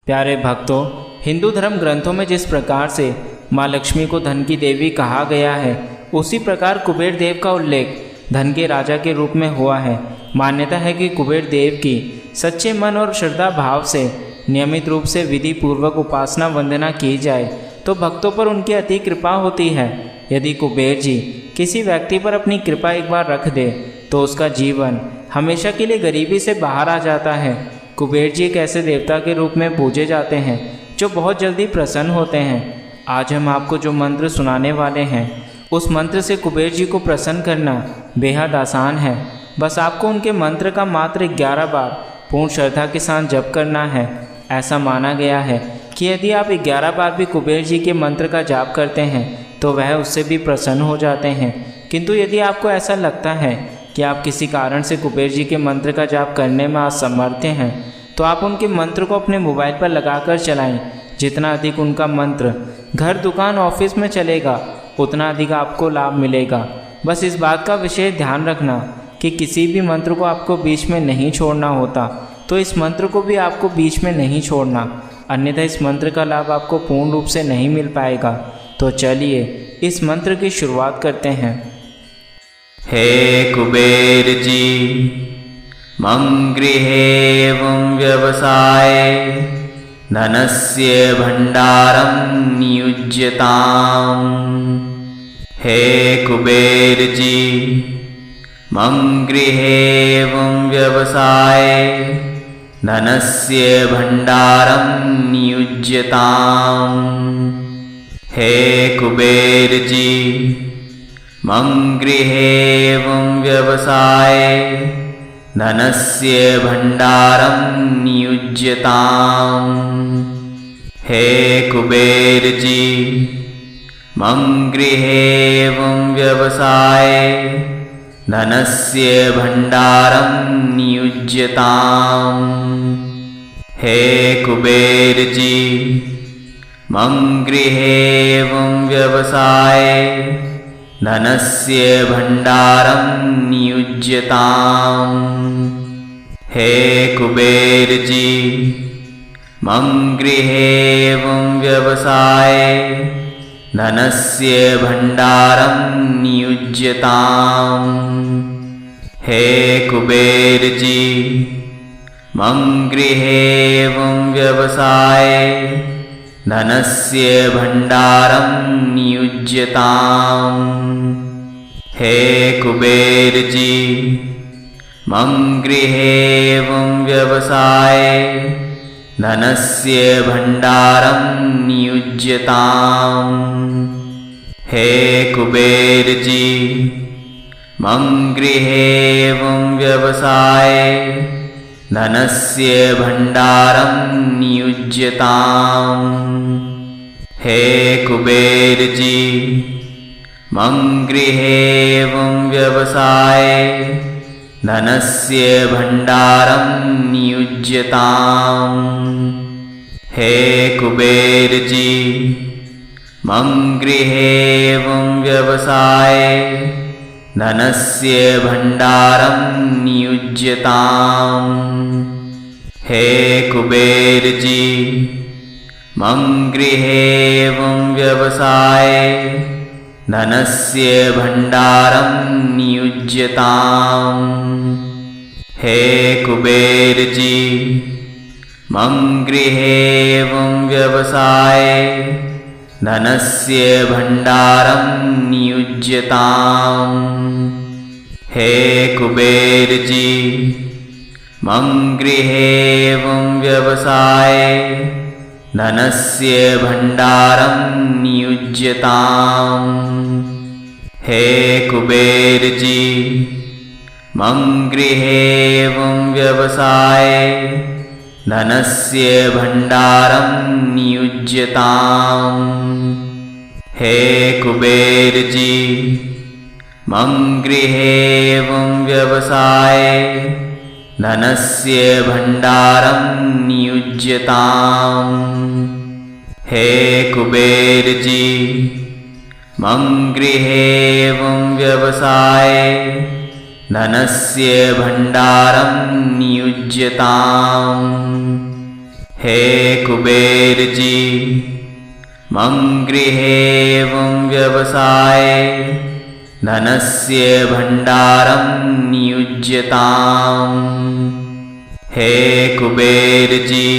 प्यारे भक्तों, हिंदू धर्म ग्रंथों में जिस प्रकार से माँ लक्ष्मी को धन की देवी कहा गया है, उसी प्रकार कुबेर देव का उल्लेख धन के राजा के रूप में हुआ है। मान्यता है कि कुबेर देव की सच्चे मन और श्रद्धा भाव से नियमित रूप से विधि पूर्वक उपासना वंदना की जाए तो भक्तों पर उनकी अति कृपा होती है। यदि कुबेर जी किसी व्यक्ति पर अपनी कृपा एक बार रख दे तो उसका जीवन हमेशा के लिए गरीबी से बाहर आ जाता है। कुबेर जी एक ऐसे देवता के रूप में पूजे जाते हैं जो बहुत जल्दी प्रसन्न होते हैं। आज हम आपको जो मंत्र सुनाने वाले हैं, उस मंत्र से कुबेर जी को प्रसन्न करना बेहद आसान है। बस आपको उनके मंत्र का मात्र 11 बार पूर्ण श्रद्धा के साथ जप करना है। ऐसा माना गया है कि यदि आप 11 बार भी कुबेर जी के मंत्र का जाप करते हैं तो वह उससे भी प्रसन्न हो जाते हैं। किंतु यदि आपको ऐसा लगता है कि आप किसी कारण से कुबेर जी के मंत्र का जाप करने में असमर्थ हैं, तो आप उनके मंत्र को अपने मोबाइल पर लगाकर चलाएं। जितना अधिक उनका मंत्र घर, दुकान, ऑफिस में चलेगा, उतना अधिक आपको लाभ मिलेगा। बस इस बात का विशेष ध्यान रखना कि किसी भी मंत्र को आपको बीच में नहीं छोड़ना होता, तो इस मंत्र को भी आपको बीच में नहीं छोड़ना, अन्यथा इस मंत्र का लाभ आपको पूर्ण रूप से नहीं मिल पाएगा। तो चलिए इस मंत्र की शुरुआत करते हैं। हे कुबेर जी, मम गृहे एवं व्यवसाये धनस्य भंडारं नियुज्यताम्। हे कुबेर जी, मम गृहे एवं व्यवसाये धनस्य भंडारं नियुज्यताम्। हे कुबेर जी, मम गृहे एवं व्यवसाये धनस्य भंडारं नियुज्यताम्। हे कुबेर जी, मम गृहे एवं व्यवसाये धनस्य भंडारं नियुज्यताम्। हे कुबेर जी, मम गृहे एवं व्यवसाये धनस्य भंडारं नियुज्यताम्। हे कुबेर जी, मम गृहे एवं व्यवसाये धनस्य भंडारं नियुज्यताम्। हे कुबेर जी, मम गृहे एवं व्यवसाये धनस्य भंडारं नियुज्यताम्। हे कुबेर जी, मम गृहे एवं व्यवसाये धनस्य भंडारं नियुज्यताम्। हे कुबेर जी, मम गृहे एवं व्यवसाये धनस्य भंडारं नियुज्यताम्। हे कुबेर जी, मम गृहे एवं व्यवसाये धनस्य भंडारं नियुज्यताम्। हे कुबेर जी, मम गृहे एवं व्यवसाये धनस्य भंडारं नियुज्यताम्। हे कुबेर जी, मम गृहे एवं व्यवसाये धनस्य भंडारं नियुज्यताम्। हे कुबेर जी, मम गृहे एवं व्यवसाये धनस्य भंडारं नियुज्यताम्। हे कुबेर जी, मम गृहे एवं व्यवसाये धनस्य भंडारं नियुज्यताम्। हे कुबेर जी, मम गृहे एवं व्यवसाये धनस्य भंडारं नियुज्यताम्। हे कुबेर जी, मम गृहे एवं व्यवसाये धनस्य भंडारं नियुज्यताम्। हे कुबेर जी, मम गृहे एवं व्यवसाये धनस्य भंडारं नियुज्यताम्। हे कुबेर जी मम गृहेवं व्यवसाये धनस्य भण्डारं नियुज्यताम्। हे कुबेर जी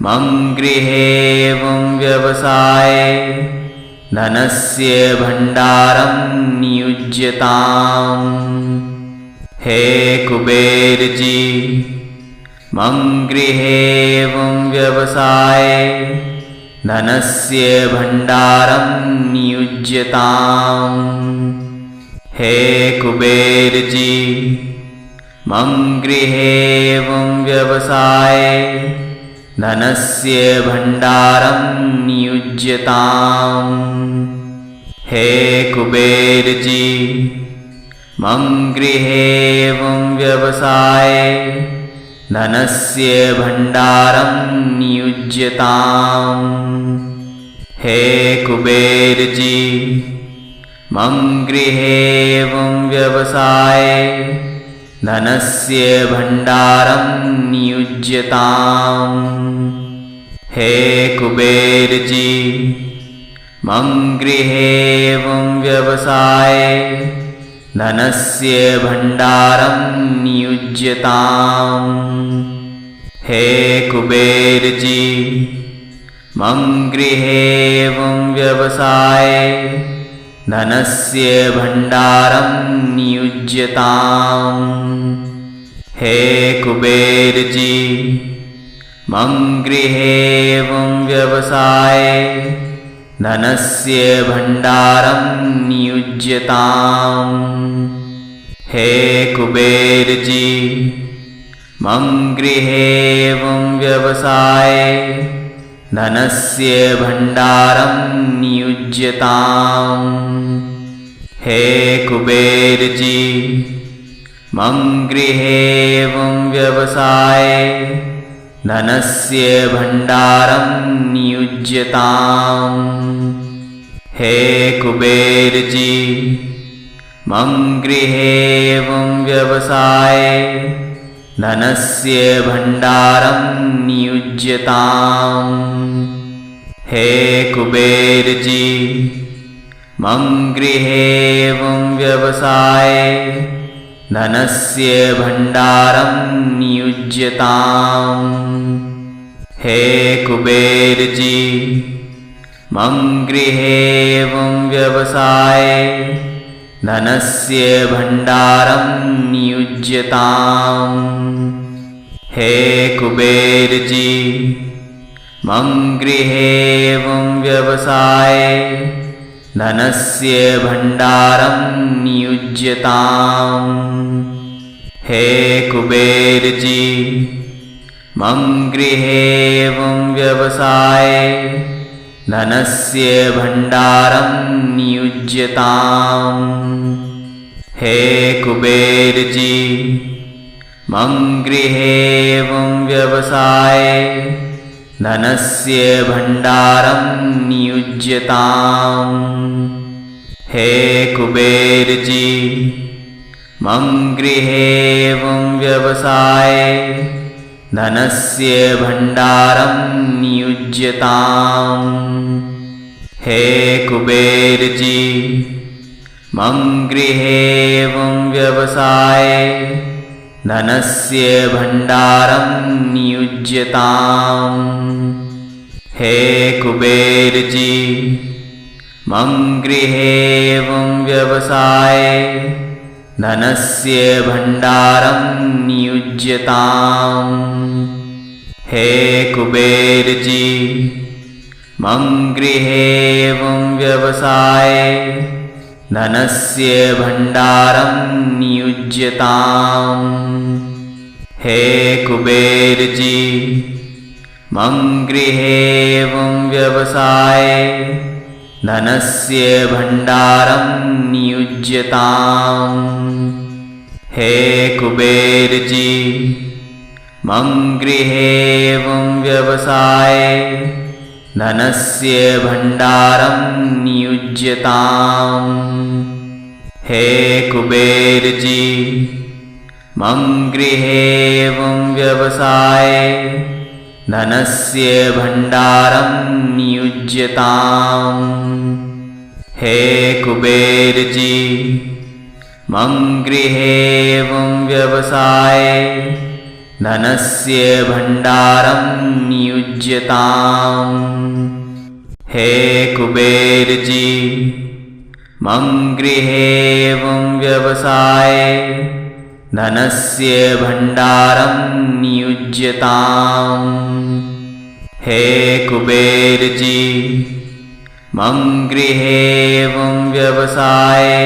मम गृहेवं व्यवसाये धनस्य भण्डारं नियुज्यताम्। हे कुबेर जी मम गृहेवं व्यवसाये धनस्य भण्डारं नियुज्यताम्। हे कुबेर जी मम गृहेवं व्यवसाये धनस्य भण्डारं नियुज्यताम्। हे कुबेर जी मम गृहेवं व्यवसाये धनस्य भण्डारं नियुज्यताम्। हे कुबेर जी मम गृहेवं व्यवसाये धनस्य भण्डारं नियुज्यताम्। हे कुबेर जी मम गृहेवं व्यवसाये धनस्य भण्डारं नियुज्यताम्। हे कुबेर जी मम गृहेवं व्यवसाये धनस्य भण्डारं नियुज्यताम्। हे कुबेर जी मम गृहेवं व्यवसाये धनस्य भण्डारं नियुज्यताम्। हे कुबेर जी मम गृहेवं व्यवसाये धनस्य भण्डारं नियुज्यताम्। हे कुबेर जी मम गृहेवं व्यवसाये धनस्य भण्डारं नियुज्यताम्। हे कुबेर जी मम गृहेवं व्यवसाये धनस्य भण्डारं नियुज्यताम्। हे कुबेर जी मम गृहेवं व्यवसाये धनस्य भण्डारं नियुज्यताम्। हे कुबेर जी मम गृहेवं व्यवसाये धनस्य भण्डारं नियुज्यताम्। हे कुबेर जी मम गृहेवं व्यवसाये धनस्य भण्डारं नियुज्यताम्। हे कुबेर जी मम गृहेवं व्यवसाये धनस्य भण्डारं नियुज्यताम्। हे कुबेर जी मम गृहेवं व्यवसाये धनस्य भण्डारं नियुज्यताम्। हे कुबेर जी मम गृहेवं व्यवसाये धनस्य भण्डारं नियुज्यताम्। हे कुबेर जी मम गृहेवं व्यवसाये धनस्य भण्डारं नियुज्यताम्। हे कुबेर जी मम गृहेवं व्यवसाये धनस्य भण्डारं नियुज्यताम्। हे कुबेर जी मम गृहेवं व्यवसाये धनस्य भण्डारं नियुज्यताम्। हे कुबेर जी मम गृहेवं व्यवसाये धनस्य भण्डारं नियुज्यताम्। हे कुबेर जी मम गृहेवं व्यवसाये धनस्य भण्डारं नियुज्यताम्। हे कुबेर जी मम गृहेवं व्यवसाये धनस्य भण्डारं नियुज्यताम्। हे कुबेर जी, मम गृहे एवं व्यवसाये धनस्य भण्डारं नियुज्यताम्। हे कुबेर जी, मम गृहे एवं व्यवसाये धनस्य भण्डारं नियुज्यताम्। हे कुबेर जी, मम गृहे एवं व्यवसाये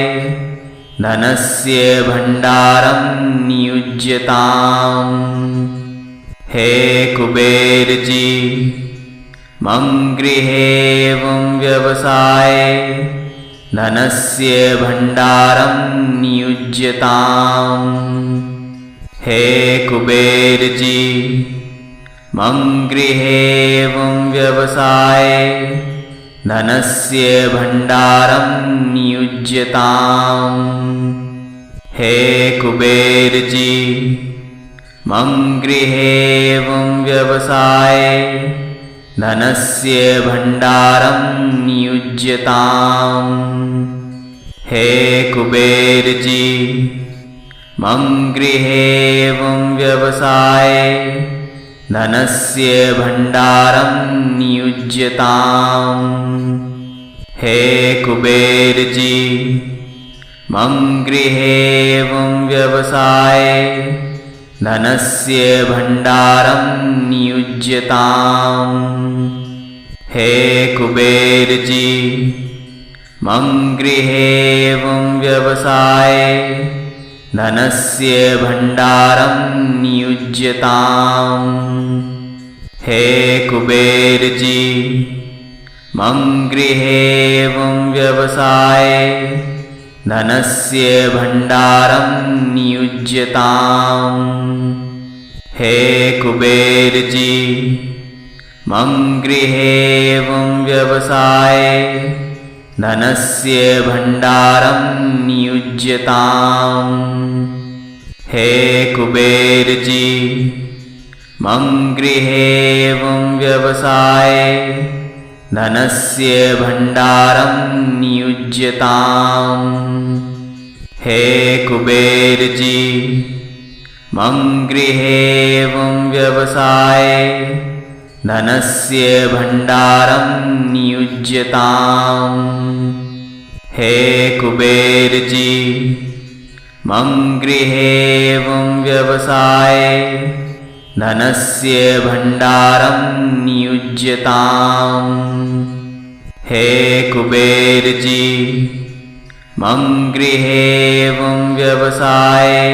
धनस्य भण्डारं नियुज्यताम्। हे कुबेर जी, मम गृहे एवं व्यवसाये धनस्य भण्डारं नियुज्यताम्। हे कुबेर जी, मम गृहे एवं व्यवसाये धनस्य भण्डारं नियुज्यताम्। हे कुबेर जी, मम गृहे एवं व्यवसाये धनस्य भण्डारं नियुज्यताम्। हे कुबेर जी, मम गृहे एवं व्यवसाये धनस्य भण्डारं नियुज्यताम्। हे कुबेर जी, मम गृहे एवं व्यवसाये धनस्य भण्डारं नियुज्यताम्। हे कुबेर जी, मम गृहे एवं व्यवसाये धनस्य भण्डारं नियुज्यताम्। हे कुबेर जी, मम गृहे एवं व्यवसाये धनस्य भण्डारं नियुज्यताम्। हे कुबेर जी, मम गृहे एवं व्यवसाये धनस्य भण्डारं नियुज्यताम्। हे कुबेर जी, मम गृहे एवं व्यवसाये धनस्य भण्डारं नियुज्यताम्। हे कुबेर जी, मम गृहे एवं व्यवसाये धनस्य भण्डारं नियुज्यताम्। हे कुबेर जी, मम गृहे एवं व्यवसाये धनस्य भण्डारं नियुज्यताम्। हे कुबेर जी, मम गृहे एवं व्यवसाये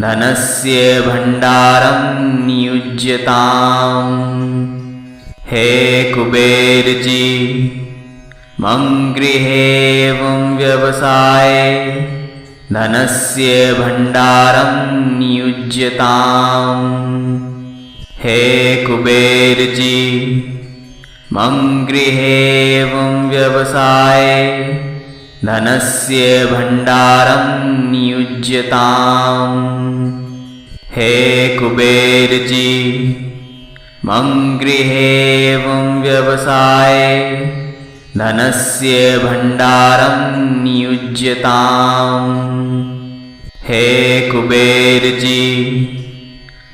धनस्य भण्डारं नियुज्यताम्। हे कुबेर जी, मम गृहे एवं व्यवसाये धनस्य भण्डारं नियुज्यताम्। हे कुबेर जी, मम गृहे एवं व्यवसाये धनस्य भण्डारं नियुज्यताम्। हे कुबेर जी, मम गृहे एवं व्यवसाये धनस्य भण्डारं नियुज्यताम्। हे कुबेर जी,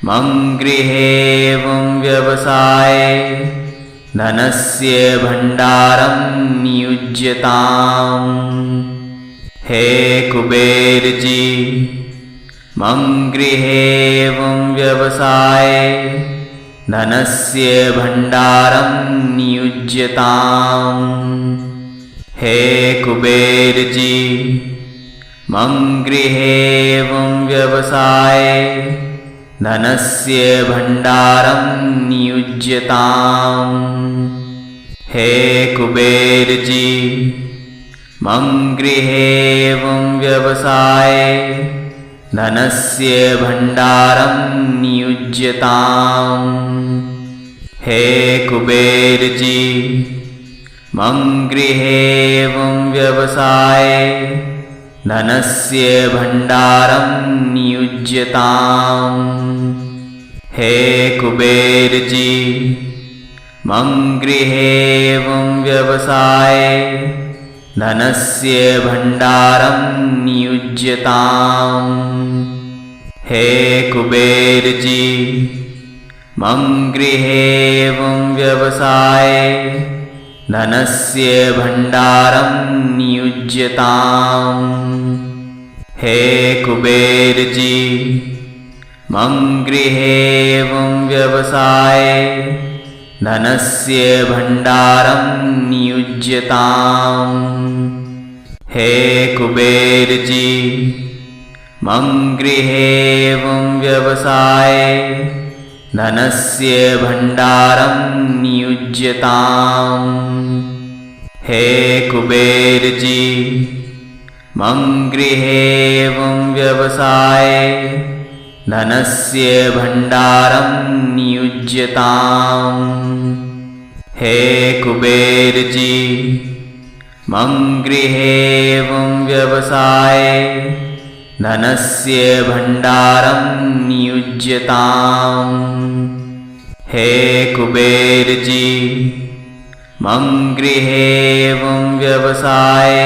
मम गृहे एवं व्यवसाये धनस्य भण्डारं नियुज्यताम्। हे कुबेर जी, मम गृहे एवं व्यवसाये धनस्य भण्डारं नियुज्यताम्। हे कुबेर जी, मम गृहे एवं व्यवसाये धनस्य भण्डारं नियुज्यताम्। हे कुबेर जी, मम गृहे एवं व्यवसाये धनस्य भण्डारं नियुज्यताम्। हे कुबेर जी, मम गृहे एवं व्यवसाये धनस्य भण्डारं नियुज्यताम्। हे कुबेर जी मम गृहेवं व्यवसाये धनस्य भण्डारं नियुज्यताम्। हे कुबेर जी मम गृहेवं व्यवसाये धनस्य भण्डारं नियुज्यताम्। हे कुबेर जी मम गृहेवं व्यवसाये धनस्य भण्डारं नियुज्यताम्। हे कुबेर जी मम गृहेवं व्यवसाये धनस्य भण्डारं नियुज्यताम्। हे कुबेर जी मम गृहेवं व्यवसाये धनस्य भण्डारं नियुज्यताम्। हे कुबेर जी मम गृहेवं व्यवसाये धनस्य भण्डारं नियुज्यताम्। हे कुबेर जी मम गृहेवं व्यवसाये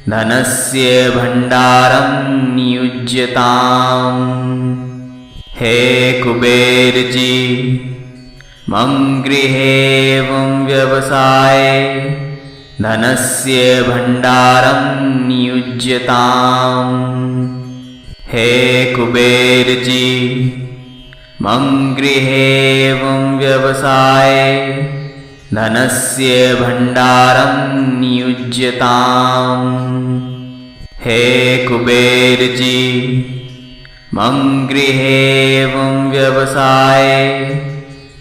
धनस्य भण्डारं नियुज्यताम्। हे कुबेर जी मम गृहेवं व्यवसाये धनस्य भण्डारं नियुज्यताम्। हे कुबेर जी मम गृहेवं व्यवसाये धनस्य भण्डारं नियुज्यताम्। हे कुबेर जी मम गृहेवं व्यवसाये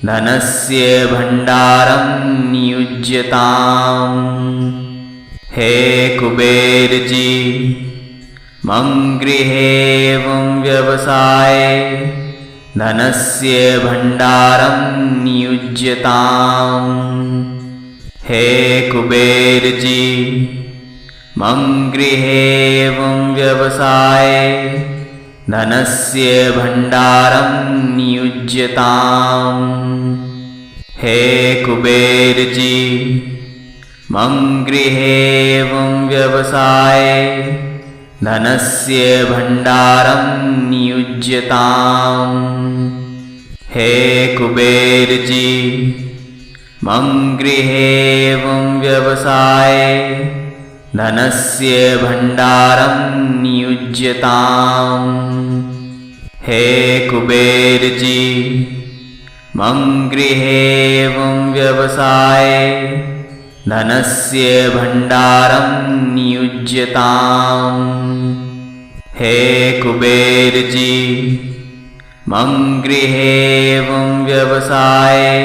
धनस्य भण्डारं नियुज्यताम्। हे कुबेर जी मम गृहेवं व्यवसाये धनस्य भण्डारं नियुज्यताम्। हे कुबेर जी मम गृहेवं व्यवसाये धनस्य भण्डारं नियुज्यताम्। हे कुबेर जी मम गृहेवं व्यवसाये धनस्य भण्डारं नियुज्यताम्। हे कुबेर जी मम गृहेवं व्यवसाये धनस्य भण्डारं नियुज्यताम्। हे कुबेर जी मम गृहेवं व्यवसाये धनस्य भण्डारं नियुज्यताम्। हे कुबेर जी मम गृहेवं व्यवसाये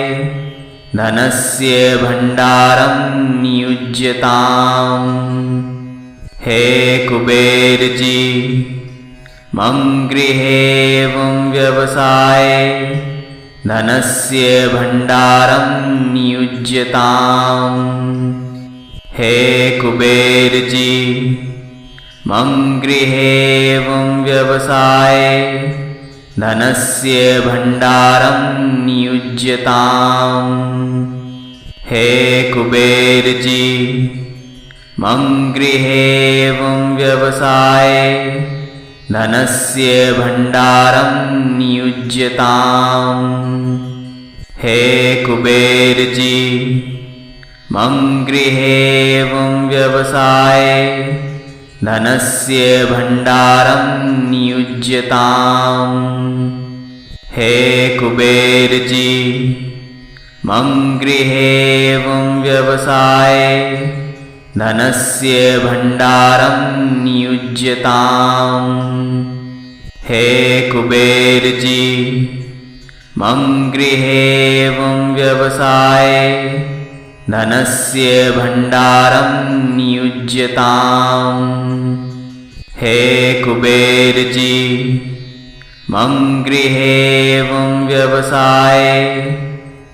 धनस्य भण्डारं नियुज्यताम्। हे कुबेर जी मम गृहेवं व्यवसाये धनस्य भण्डारं नियुज्यताम्। हे कुबेर जी मम गृहेवं व्यवसाये धनस्य भण्डारं नियुज्यताम्। हे कुबेर जी मम गृहेवं व्यवसाये धनस्य भण्डारं नियुज्यताम्। हे कुबेर जी मम गृहेवं व्यवसाये धनस्य भण्डारं नियुज्यताम्। हे कुबेर जी मम गृहेवं व्यवसाये धनस्य भण्डारं नियुज्यताम्। हे कुबेर जी मम गृहेवं व्यवसाये धनस्य भण्डारं नियुज्यताम्। हे कुबेर जी मम गृहेवं व्यवसाये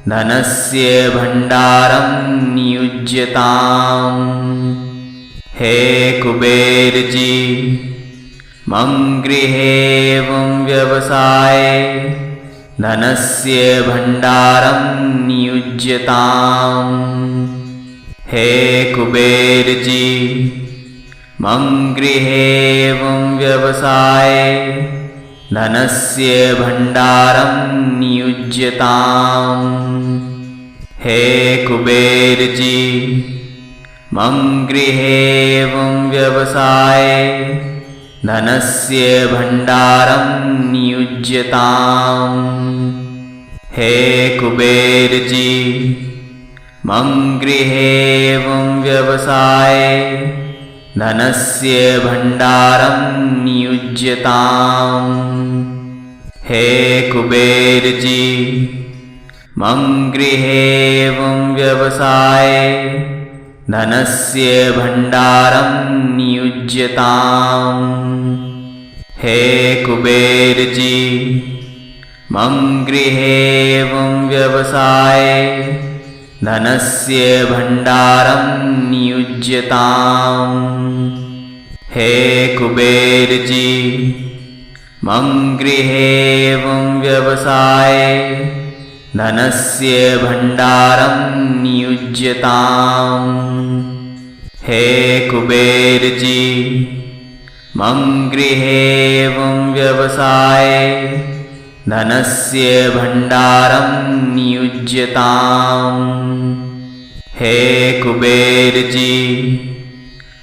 धनस्य भण्डारं नियुज्यताम्। हे कुबेर जी मम गृहेवं व्यवसाये धनस्य भण्डारं नियुज्यताम्। हे कुबेर जी, मम गृहे एवं व्यवसाये धनस्य भण्डारं नियुज्यताम्। हे कुबेर जी, मम गृहे एवं व्यवसाये धनस्य भण्डारं नियुज्यताम्। हे कुबेर जी, मम गृहे एवं व्यवसाये धनस्य भण्डारं नियुज्यताम्। हे कुबेर जी, मम गृहे एवं व्यवसाये धनस्य भण्डारं नियुज्यताम्। हे कुबेर जी, मम गृहे एवं व्यवसाये धनस्य भण्डारं नियुज्यताम्। हे कुबेर जी, मम गृहे एवं व्यवसाये धनस्य भण्डारं नियुज्यताम्। हे कुबेर जी, मम गृहे एवं व्यवसाये धनस्य भण्डारं नियुज्यताम्। हे कुबेर जी,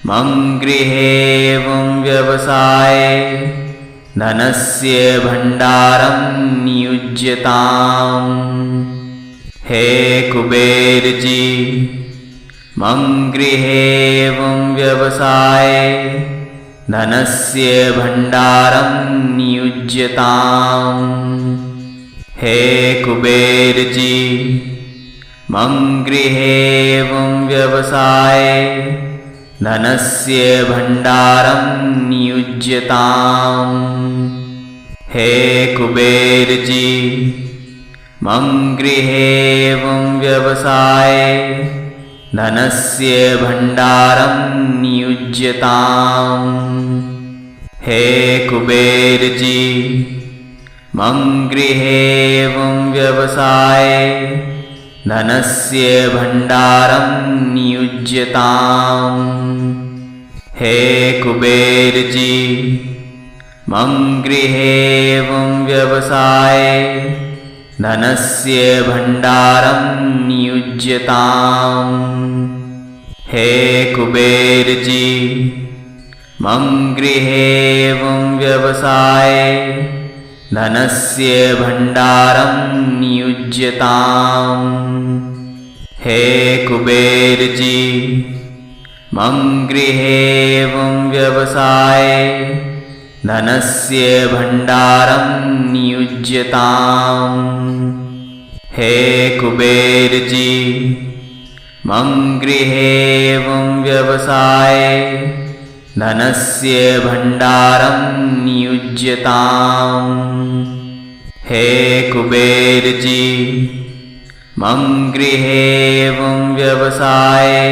मम गृहे एवं व्यवसाये धनस्य भण्डारं नियुज्यताम्। हे कुबेर जी, मम गृहे एवं व्यवसाये धनस्य भण्डारं नियुज्यताम्। हे कुबेर जी, मम गृहे एवं व्यवसाये धनस्य भण्डारं नियुज्यताम्। हे कुबेर जी, मम गृहे एवं व्यवसाये धनस्य भण्डारं नियुज्यताम्। हे कुबेर जी, मम गृहे एवं व्यवसाये धनस्य भण्डारं नियुज्यताम्। हे कुबेर जी, मम गृहे एवं व्यवसाये धनस्य भण्डारं नियुज्यताम्। हे कुबेर जी, मम गृहे एवं व्यवसाये धनस्य भण्डारं नियुज्यताम्। हे कुबेर जी, मम गृहे एवं व्यवसाये धनस्य भण्डारं नियुज्यताम्। हे कुबेर जी, मम गृहे एवं व्यवसाये धनस्य भण्डारं नियुज्यताम्। हे कुबेर जी, मम गृहे एवं व्यवसाये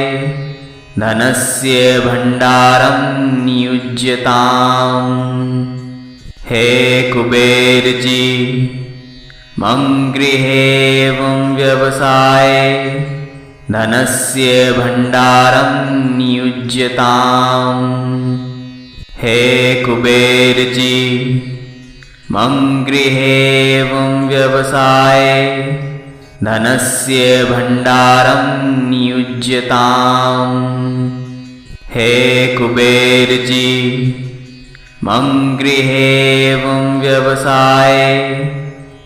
धनस्य भण्डारं नियुज्यताम्। हे कुबेर जी, मम गृहे एवं व्यवसाये धनस्य भण्डारं नियुज्यताम्। हे कुबेर जी, मम गृहे एवं व्यवसाये धनस्य भण्डारं नियुज्यताम्। हे कुबेर जी, मम गृहे एवं व्यवसाये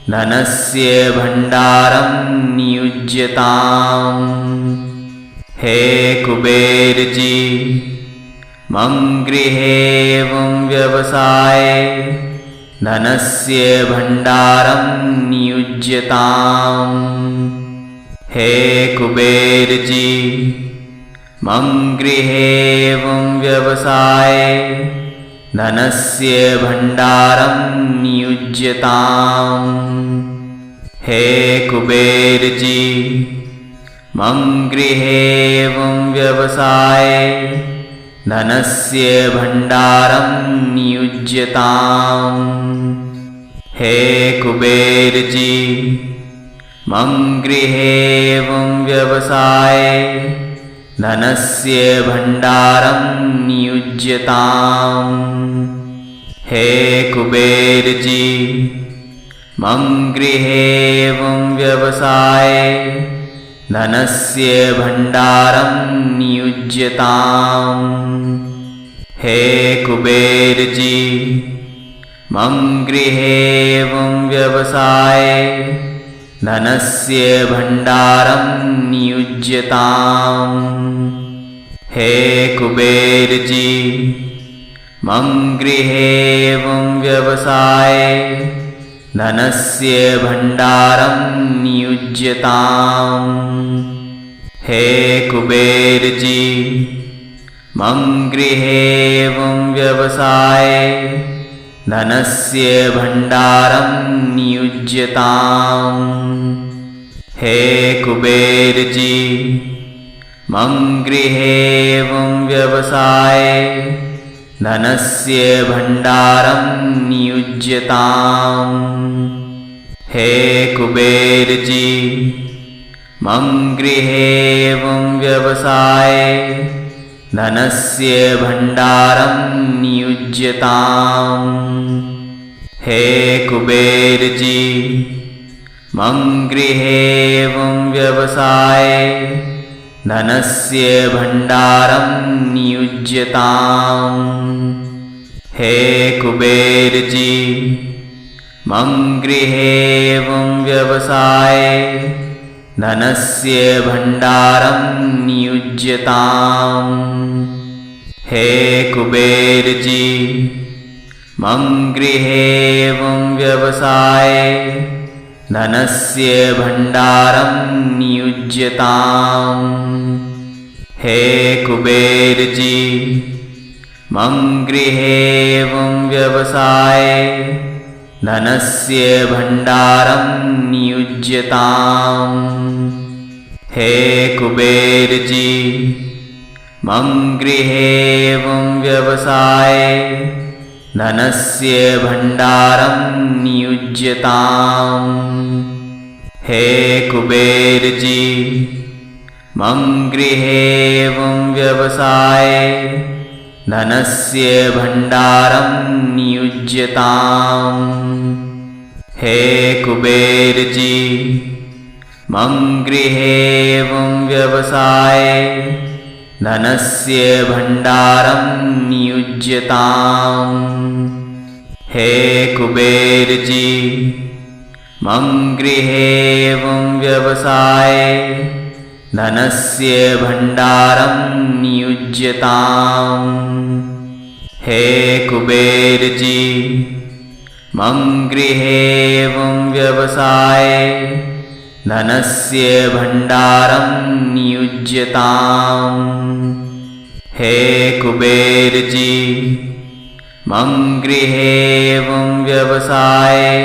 धनस्य भण्डारं नियुज्यताम्। हे कुबेर जी, मम गृहे एवं व्यवसाये धनस्य भण्डारं नियुज्यताम्। हे कुबेर जी, मम गृहे एवं व्यवसाये धनस्य भण्डारं नियुज्यताम्। हे कुबेर जी, मम गृहे एवं व्यवसाये धनस्य भण्डारं नियुज्यताम्। हे कुबेर जी मम गृहेवं व्यवसाये धनस्य भण्डारं नियुज्यताम्। हे कुबेर जी मम गृहेवं व्यवसाये धनस्य भण्डारं नियुज्यताम्। हे कुबेर जी मम गृहेवं व्यवसाये धनस्य भण्डारं नियुज्यताम्। हे कुबेर जी मम गृहेवं व्यवसाये धनस्य भण्डारं नियुज्यताम्। हे कुबेर जी मम गृहेवं व्यवसाये धनस्य भण्डारं नियुज्यताम्। हे कुबेर जी मम गृहेवं व्यवसाये धनस्य भण्डारं नियुज्यताम्। हे कुबेर जी मम गृहेवं व्यवसाये धनस्य भण्डारं नियुज्यताम्। हे कुबेर जी मम गृहेवं व्यवसाये धनस्य भण्डारं नियुज्यताम्। हे कुबेर जी मम गृहेवं व्यवसाये धनस्य भण्डारं नियुज्यताम्। हे कुबेर जी मम गृहेवं व्यवसाये धनस्य भण्डारं नियुज्यताम्। हे कुबेर जी मम गृहेवं व्यवसाये धनस्य भण्डारं नियुज्यताम्। हे कुबेर जी मम गृहेवं व्यवसाये धनस्य भण्डारं नियुज्यताम्। हे कुबेर जी मम गृहेवं व्यवसाये धनस्य भण्डारं नियुज्यताम्। हे कुबेर जी मम गृहेवं व्यवसाये धनस्य भण्डारं नियुज्यताम्। हे कुबेर जी मम गृहेवं व्यवसाये धनस्य भण्डारं नियुज्यताम्। हे कुबेर जी मम गृहेवं व्यवसाये धनस्य भण्डारं नियुज्यताम्। हे कुबेर जी मम गृहेवं व्यवसाये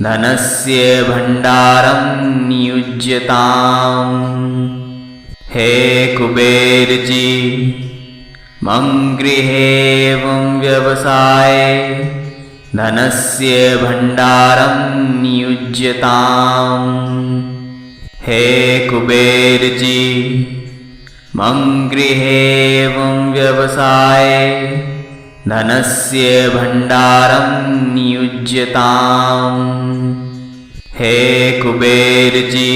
धनस्य भण्डारं नियुज्यताम्। हे कुबेर जी मम गृहेवं व्यवसाये धनस्य भण्डारं नियुज्यताम्। हे कुबेर जी मम गृहेवं व्यवसाये धनस्य भण्डारं नियुज्यताम्। हे कुबेर जी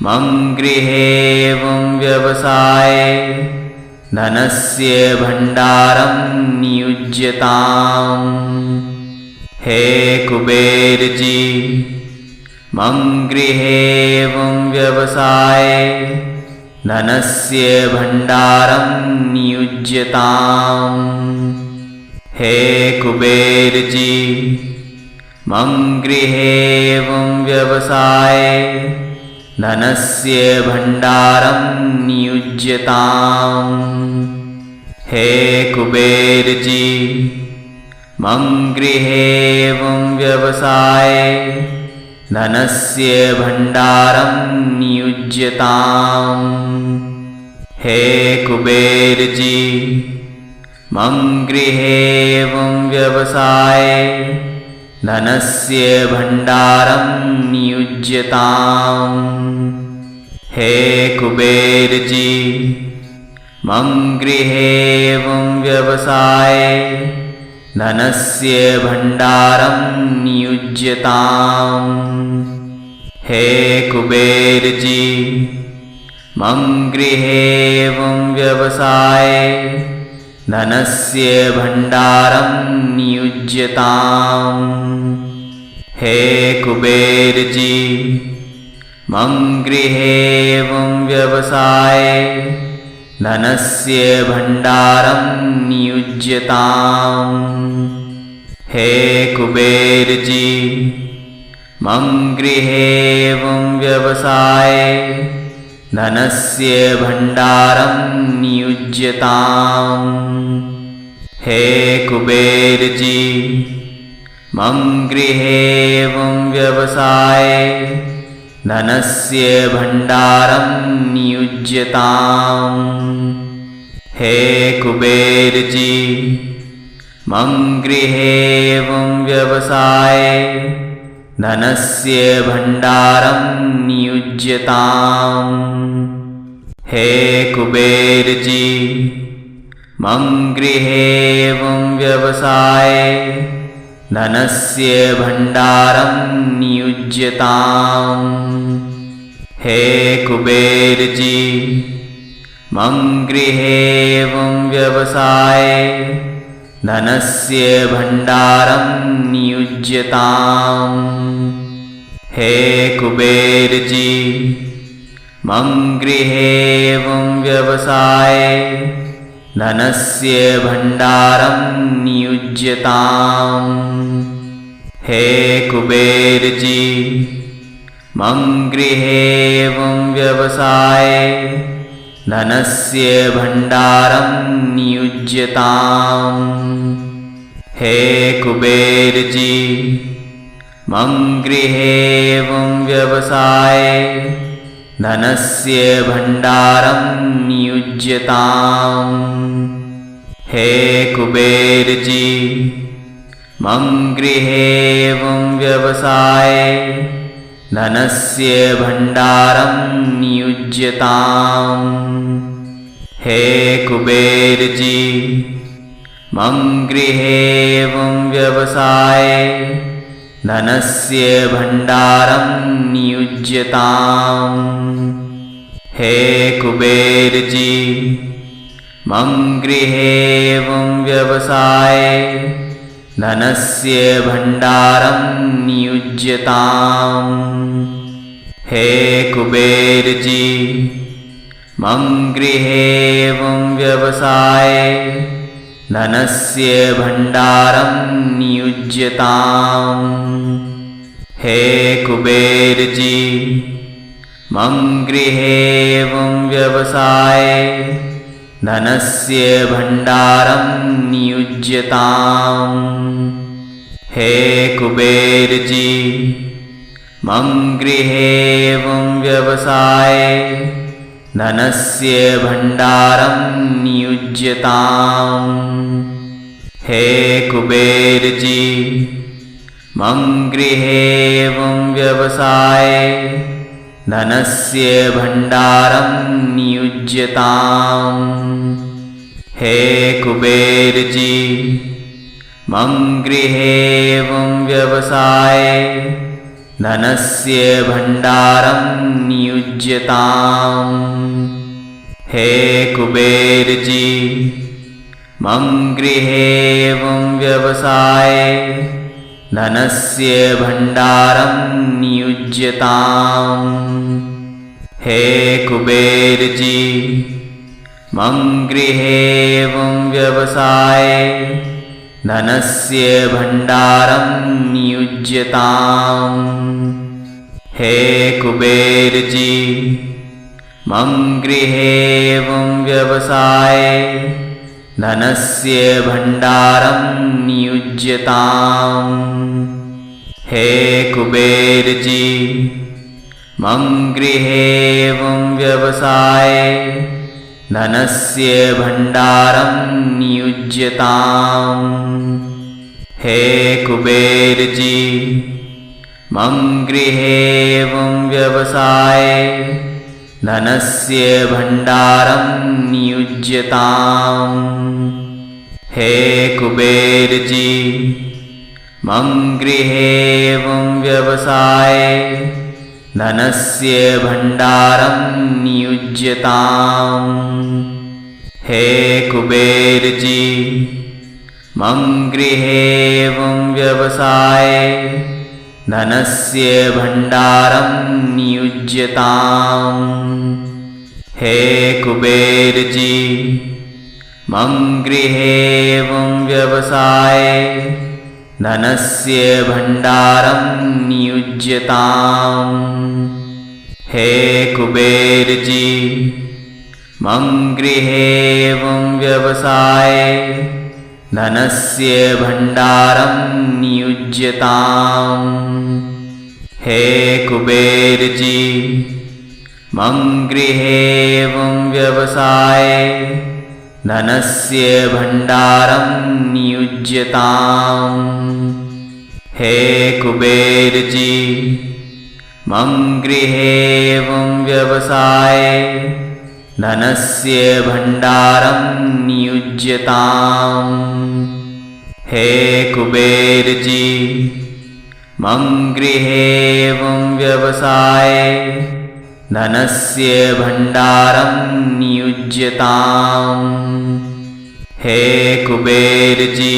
मम गृहेवं व्यवसाये धनस्य भण्डारं नियुज्यताम्। हे कुबेर जी मम गृहेवं व्यवसाये धनस्य भण्डारं नियुज्यताम्। हे कुबेर जी मम गृहेवं व्यवसाये धनस्य भण्डारं नियुज्यताम्। हे कुबेर जी मम गृहेवं व्यवसाये धनस्य भण्डारं नियुज्यताम्। हे कुबेर जी मम गृहेवं व्यवसाये धनस्य भण्डारं नियुज्यताम्। हे कुबेर जी, मम गृहे एवं व्यवसाये धनस्य भण्डारं नियुज्यताम्। हे कुबेर जी, मम गृहे एवं व्यवसाये धनस्य भण्डारं नियुज्यताम्। हे कुबेर जी, मम गृहे एवं व्यवसाये धनस्य भण्डारं नियुज्यताम्। हे कुबेर जी, मम गृहे एवं व्यवसाये धनस्य भण्डारं नियुज्यताम्। हे कुबेर जी, मम गृहे एवं व्यवसाये धनस्य भण्डारं नियुज्यताम्। हे कुबेर जी, मम गृहे एवं व्यवसाये धनस्य भण्डारं नियुज्यताम्। हे कुबेर जी, मम गृहे एवं व्यवसाये धनस्य भण्डारं नियुज्यताम्। हे कुबेर जी, मम गृहे एवं व्यवसाये धनस्य भण्डारं नियुज्यताम्। हे कुबेर जी, मम गृहे एवं व्यवसाये धनस्य भण्डारं नियुज्यताम्। हे कुबेर जी, मम गृहे एवं व्यवसाये धनस्य भण्डारं नियुज्यताम्। हे कुबेर जी, मम गृहे एवं व्यवसाये धनस्य भण्डारं नियुज्यताम्। हे कुबेर जी, मम गृहे एवं व्यवसाये धनस्य भण्डारं नियुज्यताम्। हे कुबेर जी, मम गृहे एवं व्यवसाये धनस्य भण्डारं नियुज्यताम्। हे कुबेर जी, मम गृहे एवं व्यवसाये धनस्य भण्डारं नियुज्यताम्। हे कुबेर जी, मम गृहे एवं व्यवसाये धनस्य भण्डारं नियुज्यताम्। हे कुबेर जी, मम गृहे एवं व्यवसाये धनस्य भण्डारं नियुज्यताम्। हे कुबेर जी, मम गृहे एवं व्यवसाये धनस्य भण्डारं नियुज्यताम्। हे कुबेर जी, मम गृहे एवं व्यवसाये धनस्य भण्डारं नियुज्यताम्। हे कुबेर जी, मम गृहे एवं व्यवसाये धनस्य भण्डारं नियुज्यताम्। हे कुबेर जी, मम गृहे एवं व्यवसाये धनस्य भण्डारं नियुज्यताम्। हे कुबेर जी, मम गृहे एवं व्यवसाये धनस्य भण्डारं नियुज्यताम्। हे कुबेर जी, मम गृहे एवं व्यवसाये धनस्य भण्डारं नियुज्यताम्। हे कुबेर जी, मम गृहे एवं व्यवसाये धनस्य भण्डारं नियुज्यताम्। हे कुबेर जी मम गृहेवं व्यवसाये धनस्य भण्डारं नियुज्यताम्। हे कुबेर जी मम गृहेवं व्यवसाये धनस्य भण्डारं नियुज्यताम्। हे कुबेर जी मम गृहेवं व्यवसाये धनस्य भण्डारं नियुज्यताम्। हे कुबेर जी मम गृहेवं व्यवसाये धनस्य भण्डारं नियुज्यताम्। हे कुबेर जी मम गृहेवं व्यवसाये धनस्य भण्डारं नियुज्यताम्। हे कुबेर जी मम गृहेवं व्यवसाये धनस्य भण्डारं नियुज्यताम्। हे कुबेर जी मम गृहेवं व्यवसाये धनस्य भण्डारं नियुज्यताम्। हे कुबेर जी मम गृहेवं व्यवसाये धनस्य भण्डारं नियुज्यताम्। हे कुबेर जी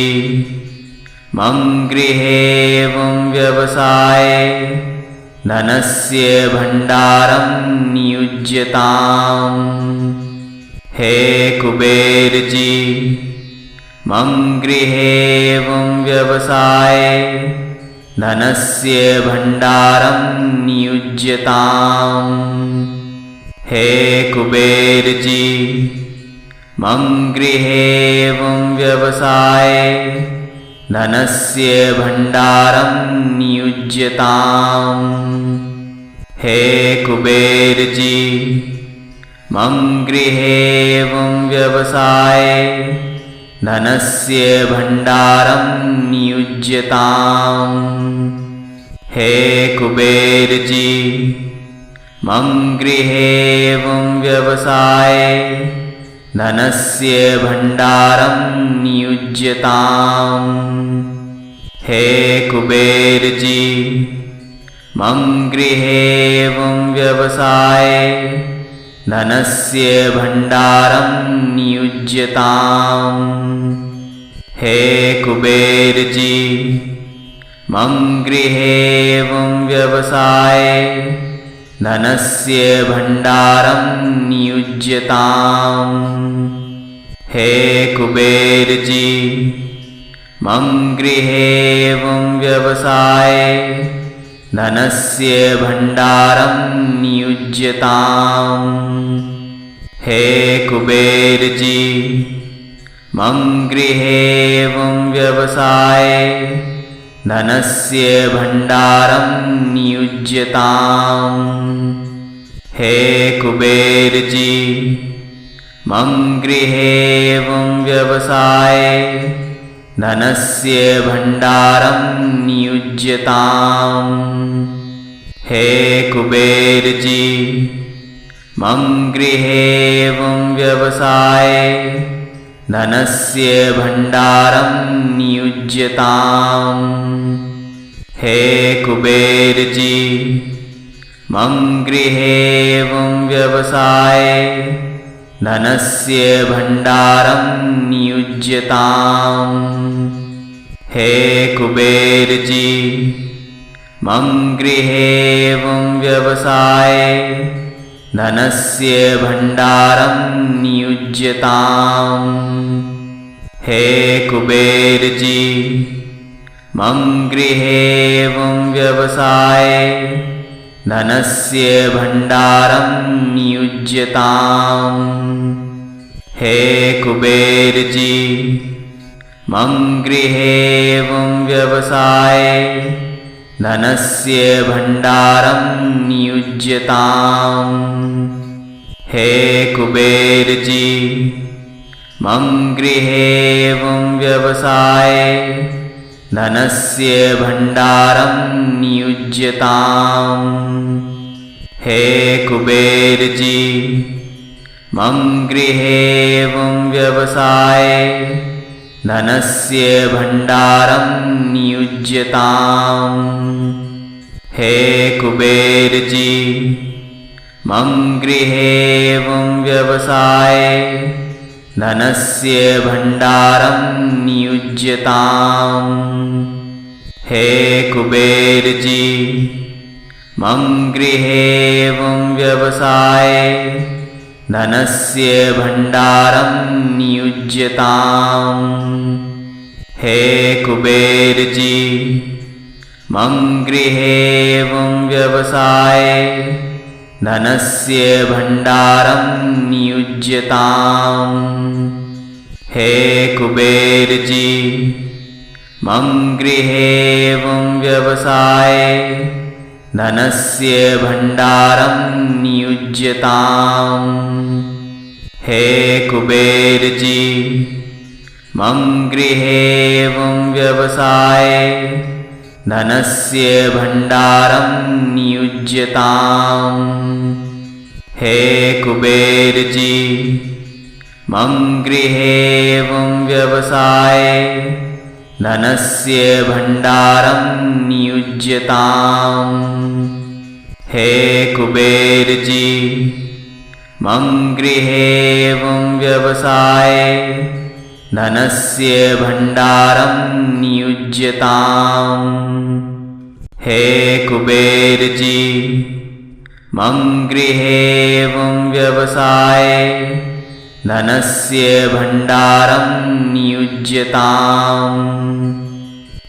मम गृहेवं व्यवसाये धनस्य भण्डारं नियुज्यताम्। हे कुबेर जी मम गृहेवं व्यवसाये धनस्य भण्डारं नियुज्यताम्। हे कुबेर जी मम गृहेवं व्यवसाये धनस्य भण्डारं नियुज्यताम्। हे कुबेर जी मम गृहेवं व्यवसाये धनस्य भण्डारं नियुज्यताम्। हे कुबेर जी मम गृहेवं व्यवसाये धनस्य भण्डारं नियुज्यताम्। हे कुबेर जी मम गृहेवं व्यवसाये धनस्य भण्डारं नियुज्यताम्। हे कुबेर जी मम गृहेवं व्यवसाये धनस्य भण्डारं नियुज्यताम्। हे कुबेर जी मम गृहेवं व्यवसाये धनस्य भण्डारं नियुज्यताम्। हे कुबेर जी मम गृहेवं व्यवसाये धनस्य भण्डारं नियुज्यताम्। हे कुबेर जी मम गृहेवं व्यवसाये धनस्य भण्डारं नियुज्यताम्। हे कुबेर जी मम गृहेवं व्यवसाये धनस्य भण्डारं नियुज्यताम्। हे कुबेर जी मम गृहेवं व्यवसाये धनस्य भण्डारं नियुज्यताम्। हे कुबेर जी मम गृहेवं व्यवसाये धनस्य भण्डारं नियुज्यताम्। हे कुबेर जी मम गृहेवं व्यवसाये धनस्य भण्डारं नियुज्यताम्। हे कुबेर जी मम गृहेवं व्यवसाये धनस्य भण्डारं नियुज्यताम्। हे कुबेर जी मम गृहेवं व्यवसाये धनस्य भण्डारं नियुज्यताम्। हे कुबेर जी, मम गृहे एवं व्यवसाये धनस्य भण्डारं नियुज्यताम्। हे कुबेर जी, मम गृहे एवं व्यवसाये धनस्य भण्डारं नियुज्यताम्। हे कुबेर जी, मम गृहे एवं व्यवसाये धनस्य भण्डारं नियुज्यताम्। हे कुबेर जी, मम गृहे एवं व्यवसाये धनस्य भण्डारं नियुज्यताम्। हे कुबेर जी, मम गृहे एवं व्यवसाये धनस्य भण्डारं नियुज्यताम्। हे कुबेर जी, मम गृहे एवं व्यवसाये धनस्य भण्डारं नियुज्यताम्। हे कुबेर जी, मम गृहे एवं व्यवसाये धनस्य भण्डारं नियुज्यताम्। हे कुबेर जी, मम गृहे एवं व्यवसाये धनस्य भण्डारं नियुज्यताम्। हे कुबेर जी, मम गृहे एवं व्यवसाये धनस्य भण्डारं नियुज्यताम्।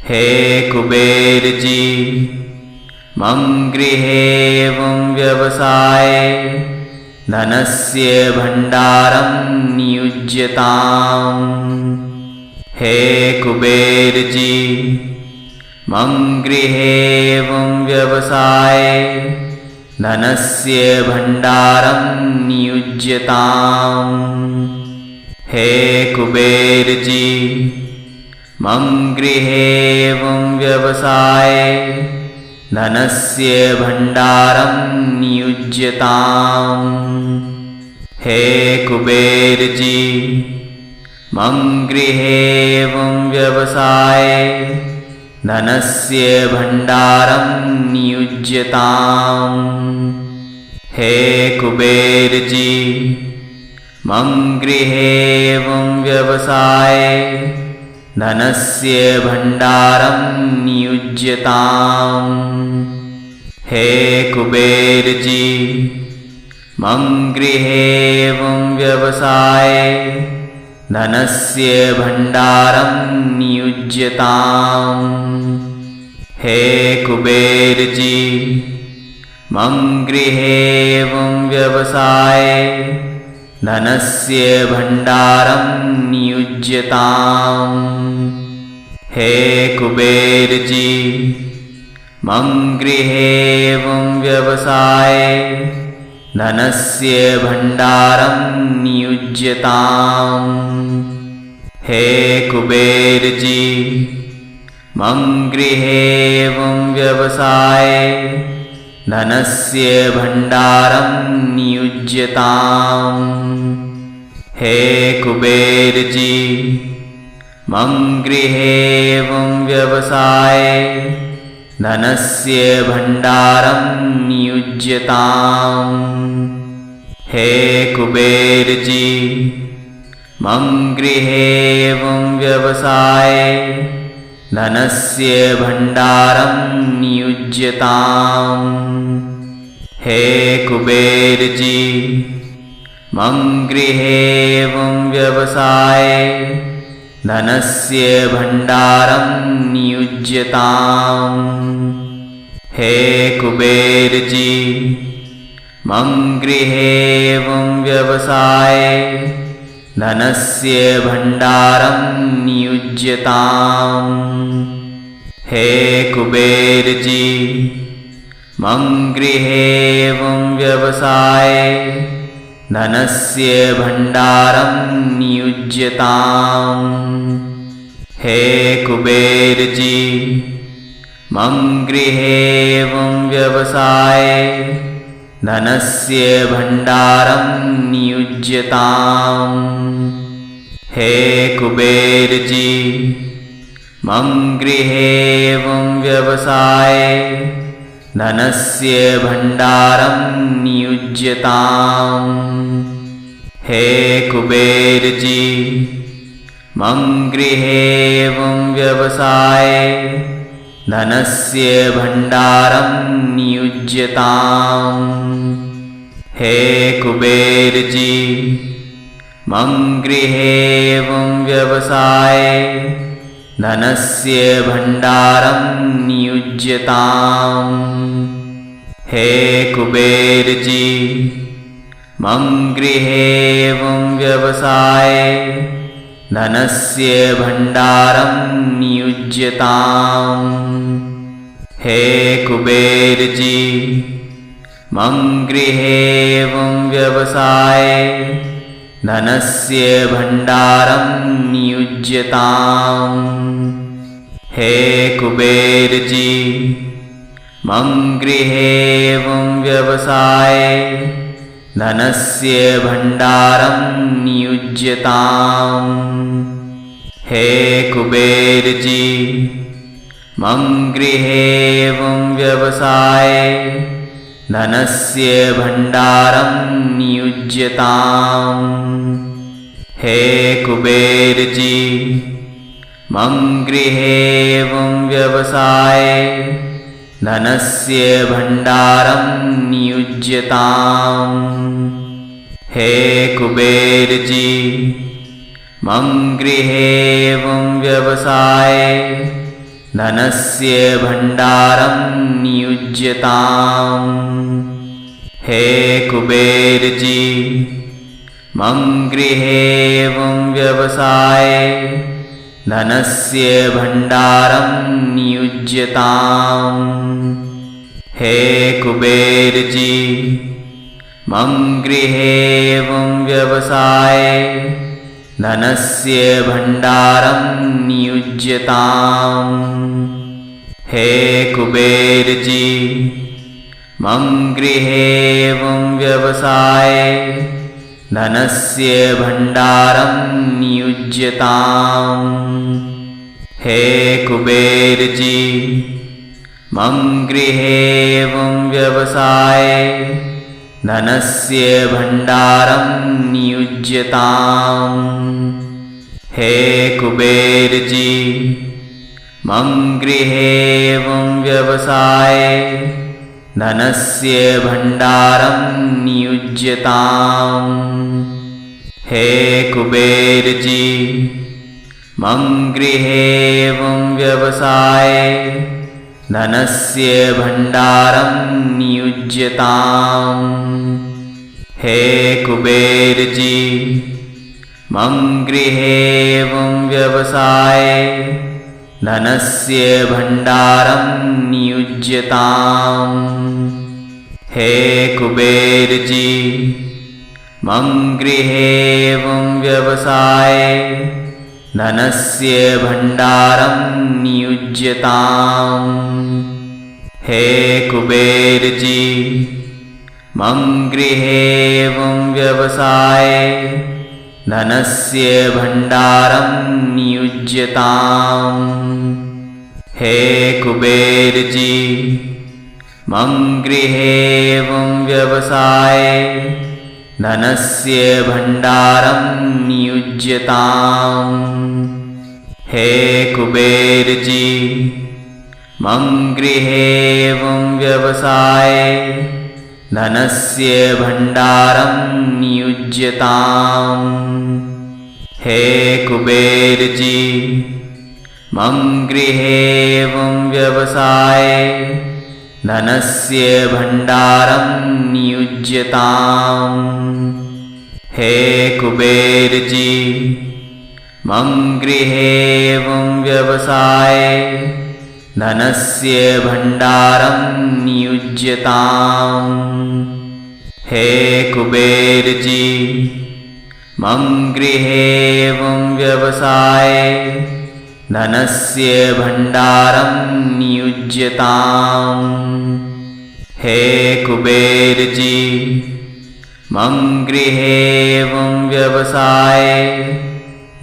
हे कुबेर जी, मम गृहे एवं व्यवसाये धनस्य भण्डारं नियुज्यताम्। हे कुबेर जी, मम गृहे एवं व्यवसाये धनस्य भण्डारं नियुज्यताम्। हे कुबेर जी, मम गृहे एवं व्यवसाये धनस्य भण्डारं नियुज्यताम्। हे कुबेर जी, मम गृहे एवं व्यवसाये धनस्य भण्डारं नियुज्यताम्। हे कुबेर जी, मम गृहे एवं व्यवसाये धनस्य भण्डारं नियुज्यताम्। हे कुबेर जी, मम गृहे एवं व्यवसाये धनस्य भण्डारं नियुज्यताम्। हे कुबेर जी, मम गृहे एवं व्यवसाये धनस्य भण्डारं नियुज्यताम्। हे कुबेर जी, मम गृहे एवं व्यवसाये धनस्य भण्डारं नियुज्यताम्। हे कुबेर जी, मम गृहे एवं व्यवसाये धनस्य भण्डारं नियुज्यताम्। हे कुबेर जी, मम गृहे एवं व्यवसाये धनस्य भण्डारं नियुज्यताम्। हे कुबेर जी, मम गृहे एवं व्यवसाये धनस्य भण्डारं नियुज्यताम्। हे कुबेर जी, मम गृहे एवं व्यवसाये धनस्य भण्डारं नियुज्यताम्। हे कुबेर जी, मम गृहे एवं व्यवसाये धनस्य भण्डारं नियुज्यताम्। हे कुबेर जी, मम गृहे एवं व्यवसाये धनस्य भण्डारं नियुज्यताम्। हे कुबेर जी मम गृहेवं व्यवसाये धनस्य भण्डारं नियुज्यताम्। हे कुबेर जी मम गृहेवं व्यवसाये धनस्य भण्डारं नियुज्यताम्। हे कुबेर जी मम गृहेवं व्यवसाये धनस्य भण्डारं नियुज्यताम्। हे कुबेर जी मम गृहेवं व्यवसाये धनस्य भण्डारं नियुज्यताम्। हे कुबेर जी मम गृहेवं व्यवसाये धनस्य भण्डारं नियुज्यताम्। हे कुबेर जी मम गृहेवं व्यवसाये धनस्य भण्डारं नियुज्यताम्। हे कुबेर जी मम गृहेवं व्यवसाये धनस्य भण्डारं नियुज्यताम्। हे कुबेर जी मम गृहेवं व्यवसाये धनस्य भण्डारं नियुज्यताम्। हे कुबेर जी मम गृहेवं व्यवसाये धनस्य भण्डारं नियुज्यताम्। हे कुबेर जी मम गृहेवं व्यवसाये धनस्य भण्डारं नियुज्यताम्। हे कुबेर जी मम गृहेवं व्यवसाये धनस्य भण्डारं नियुज्यताम्। हे कुबेर जी मम गृहेवं व्यवसाये धनस्य भण्डारं नियुज्यताम्। हे कुबेर जी मम गृहेवं व्यवसाये धनस्य भण्डारं नियुज्यताम्। हे कुबेर जी मम गृहेवं व्यवसाये धनस्य भण्डारं नियुज्यताम्। हे कुबेर जी मम गृहेवं व्यवसाये धनस्य भण्डारं नियुज्यताम्। हे कुबेर जी मम गृहेवं व्यवसाये धनस्य भण्डारं नियुज्यताम्। हे कुबेर जी मम गृहेवं व्यवसाये धनस्य भण्डारं नियुज्यताम्। हे कुबेर जी मम गृहेवं व्यवसाये धनस्य भण्डारं नियुज्यताम्। हे कुबेर जी मम गृहेवं व्यवसाये धनस्य भण्डारं नियुज्यताम्। हे कुबेर जी मम गृहेवं व्यवसाये धनस्य भण्डारं नियुज्यताम्। हे कुबेर जी मम गृहेवं व्यवसाये धनस्य भण्डारं नियुज्यताम्। हे कुबेर जी मम गृहेवं व्यवसाये धनस्य भण्डारं नियुज्यताम्। हे कुबेर जी मम गृहेवं व्यवसाये धनस्य भण्डारं नियुज्यताम्। हे कुबेर जी मम गृहेवं व्यवसाये धनस्य भण्डारं नियुज्यताम्। हे कुबेर जी, मम गृहे एवं व्यवसाये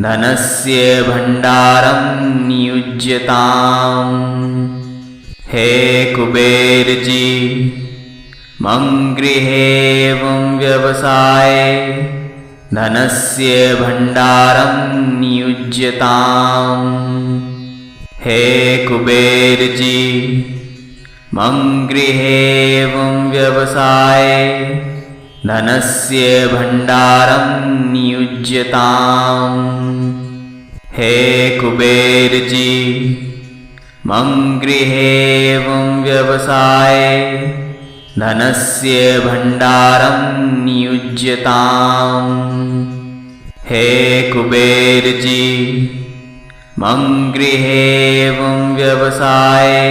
धनस्य भण्डारं नियुज्यताम्। हे कुबेर जी, मम गृहे एवं व्यवसाये धनस्य भण्डारं नियुज्यताम्। हे कुबेर जी, मम गृहे एवं व्यवसाये धनस्य भण्डारं नियुज्यताम्। हे कुबेर जी, मम गृहे एवं व्यवसाये धनस्य भण्डारं नियुज्यताम्। हे कुबेर जी, मम गृहे एवं व्यवसाये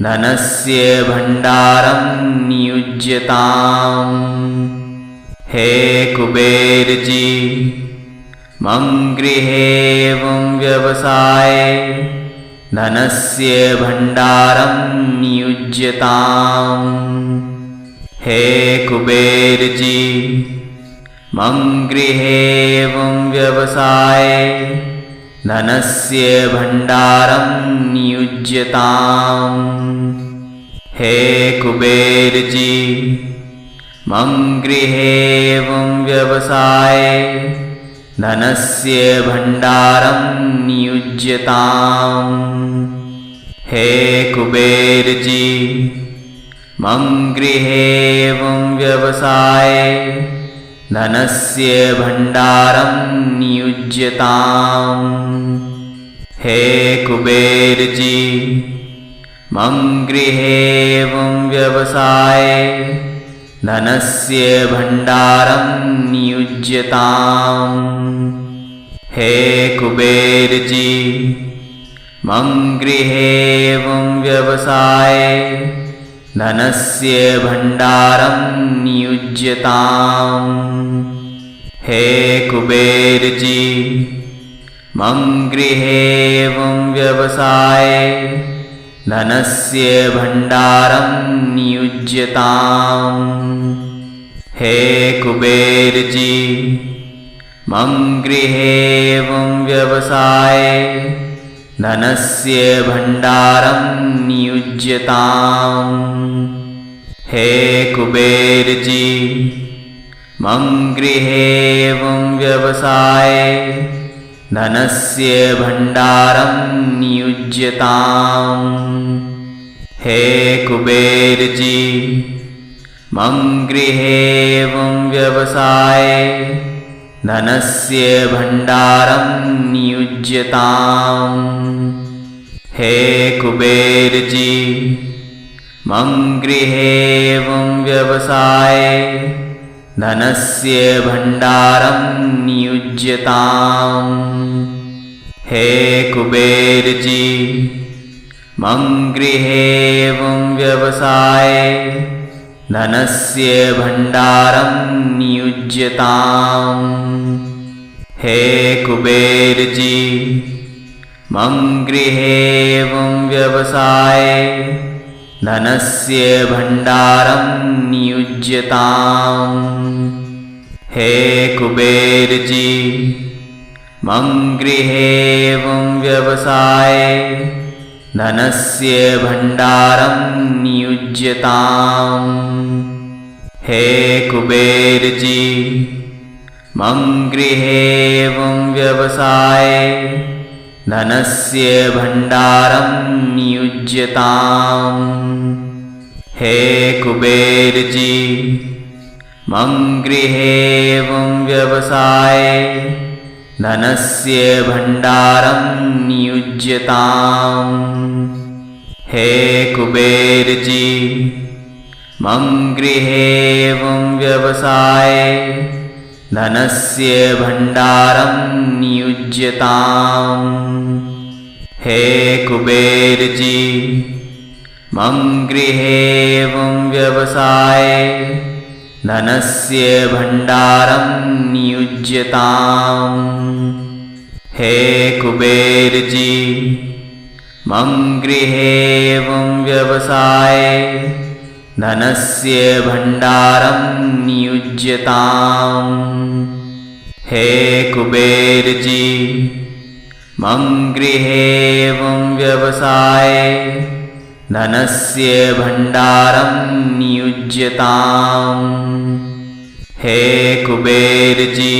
धनस्य भण्डारं नियुज्यताम्। हे कुबेर जी, मम गृहे एवं व्यवसाये धनस्य भण्डारं नियुज्यताम्। हे कुबेर जी, मम गृहे एवं व्यवसाये धनस्य भण्डारं नियुज्यताम्। हे कुबेर जी, मम गृहे एवं व्यवसाये धनस्य भण्डारं नियुज्यताम्। हे कुबेर जी, मम गृहे एवं व्यवसाये धनस्य भण्डारं नियुज्यताम्। हे कुबेर जी, मम गृहे एवं व्यवसाये धनस्य भण्डारं नियुज्यताम्। हे कुबेर जी, मम गृहे एवं व्यवसाये धनस्य भण्डारं नियुज्यताम्। हे कुबेर जी, मम गृहे एवं व्यवसाये धनस्य भण्डारं नियुज्यताम्। हे कुबेर जी, मम गृहे एवं व्यवसाये धनस्य भण्डारं नियुज्यताम्। हे कुबेर जी, मम गृहे एवं व्यवसाये धनस्य भण्डारं नियुज्यताम्। हे कुबेर जी, मम गृहे एवं व्यवसाये धनस्य भण्डारं नियुज्यताम्। हे कुबेर जी, मम गृहे एवं व्यवसाये धनस्य भण्डारं नियुज्यताम्। हे कुबेर जी, मम गृहे एवं व्यवसाये धनस्य भण्डारं नियुज्यताम्। हे कुबेर जी, मम गृहे एवं व्यवसाये धनस्य भण्डारं नियुज्यताम्। हे कुबेर जी, मम गृहे एवं व्यवसाये धनस्य भण्डारं नियुज्यताम्। हे कुबेर जी, मम गृहे एवं व्यवसाये धनस्य भण्डारं नियुज्यताम्। हे कुबेर जी, मम गृहे एवं व्यवसाये धनस्य भण्डारं नियुज्यताम्। हे कुबेर जी, मम गृहे एवं व्यवसाये धनस्य भण्डारं नियुज्यताम्। हे कुबेर जी, मम गृहे एवं व्यवसाये धनस्य भण्डारं नियुज्यताम्। हे कुबेर जी मम गृहे एवं व्यवसाये धनस्य भण्डारं नियुज्यताम्। हे कुबेर जी मम गृहे एवं व्यवसाये धनस्य भण्डारं नियुज्यताम्। हे कुबेर जी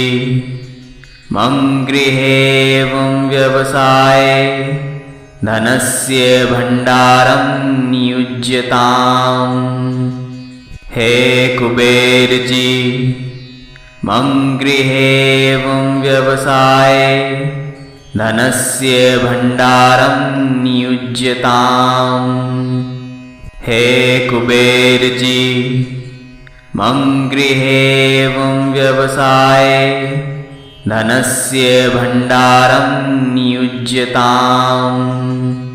मम गृहे एवं व्यवसाये धनस्य भण्डारं नियुज्यताम्। हे कुबेर जी मम गृहे एवं व्यवसाये धनस्य भण्डारं नियुज्यताम्। हे कुबेर जी मम गृहे एवं व्यवसाये धनस्य भण्डारं नियुज्यताम्।